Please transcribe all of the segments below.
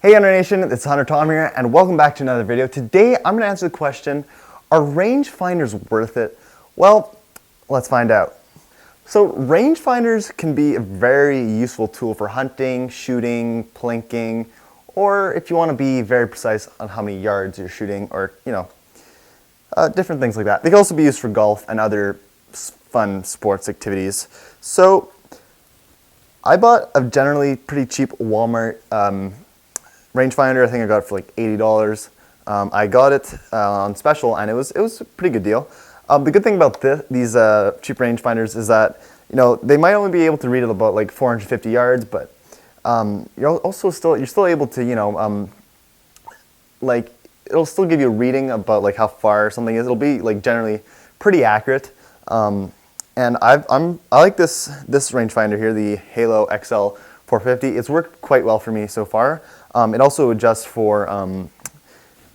Hey Hunter Nation, it's Hunter Tom here, and welcome back to another video. Today I'm going to answer the question, are rangefinders worth it? Well, let's find out. So rangefinders can be a very useful tool for hunting, shooting, plinking, or if you want to be very precise on how many yards you're shooting, or different things like that. They can also be used for golf and other fun sports activities. So I bought a generally pretty cheap Walmart rangefinder. I think I got it for like $80. I got it on special, and it was a pretty good deal. The good thing about these cheap rangefinders is that they might only be able to read at about like 450 yards, but you're still able to like it'll still give you a reading about like how far something is. It'll be like generally pretty accurate. And I like this rangefinder here, the Halo XL 450. It's worked quite well for me so far. It also adjusts for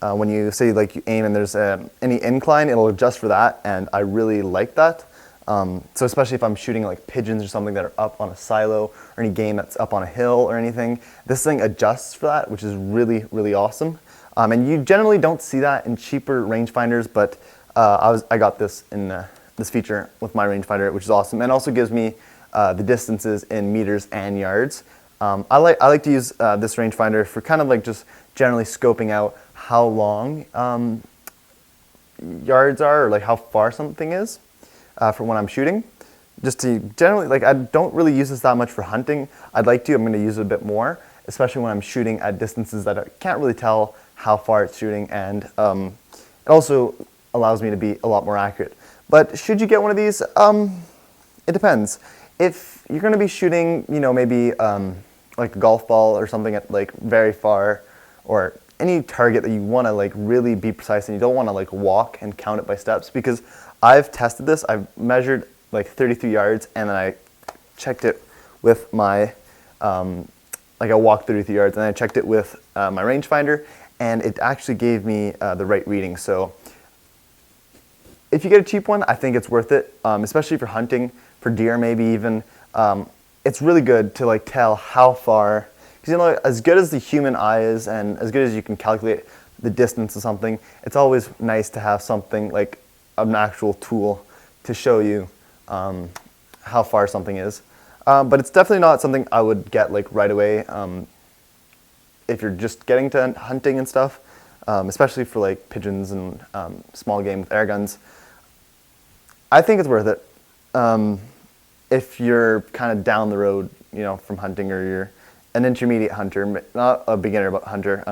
when you say like you aim and there's any incline, it'll adjust for that, and I really like that. So especially if I'm shooting like pigeons or something that are up on a silo, or any game that's up on a hill or anything, this thing adjusts for that, which is really, really awesome. And you generally don't see that in cheaper rangefinders, but I got this in this feature with my rangefinder, which is awesome, and also gives me the distances in meters and yards. I like to use this rangefinder for kind of like just generally scoping out how long yards are, or like how far something is for when I'm shooting. Just to generally, like, I don't really use this that much for hunting. I'd like to. I'm going to use it a bit more, especially when I'm shooting at distances that I can't really tell how far it's shooting, and it also allows me to be a lot more accurate. But should you get one of these? It depends. If you're going to be shooting, maybe like a golf ball or something at like very far, or any target that you want to like really be precise, and you don't want to like walk and count it by steps, because I've tested this. I've measured like 33 yards, and then I checked it with my like I walked 33 yards, and I checked it with my rangefinder, and it actually gave me the right reading. So if you get a cheap one, I think it's worth it, especially for hunting, for deer maybe even. It's really good to like tell how far, because as good as the human eye is, and as good as you can calculate the distance of something, it's always nice to have something like an actual tool to show you how far something is. But it's definitely not something I would get like right away if you're just getting to hunting and stuff, especially for like pigeons and small game with air guns. I think it's worth it if you're kind of down the road, from hunting, or you're an intermediate hunter, not a beginner hunter.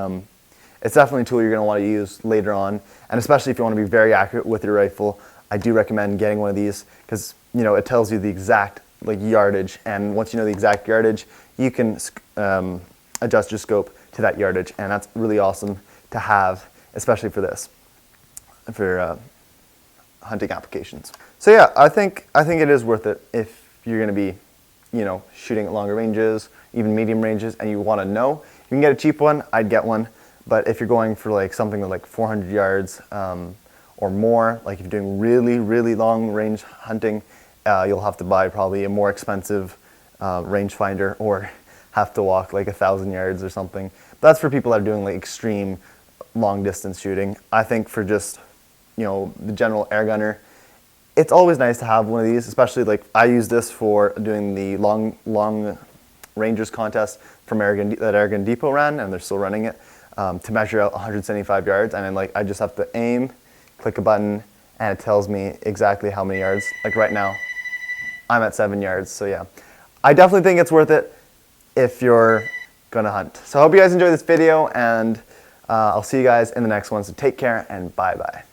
It's definitely a tool you're going to want to use later on, and especially if you want to be very accurate with your rifle, I do recommend getting one of these, because it tells you the exact like yardage, and once you know the exact yardage, you can adjust your scope to that yardage, and that's really awesome to have, especially for this, for hunting applications. So yeah, I think it is worth it if you're going to be, shooting at longer ranges, even medium ranges, and you want to know. You can get a cheap one. I'd get one. But if you're going for like something with like 400 yards or more, like if you're doing really, really long range hunting, you'll have to buy probably a more expensive rangefinder, or have to walk like 1,000 yards or something. That's for people that are doing like extreme long distance shooting. I think for just the general air gunner, it's always nice to have one of these, especially like I use this for doing the long rangers contest from that Airgun Depot ran, and they're still running it, to measure out 175 yards, and then I just have to aim, click a button, and it tells me exactly how many yards. Like right now, I'm at 7 yards, so yeah. I definitely think it's worth it if you're gonna hunt. So I hope you guys enjoyed this video, and I'll see you guys in the next one, so take care and bye-bye.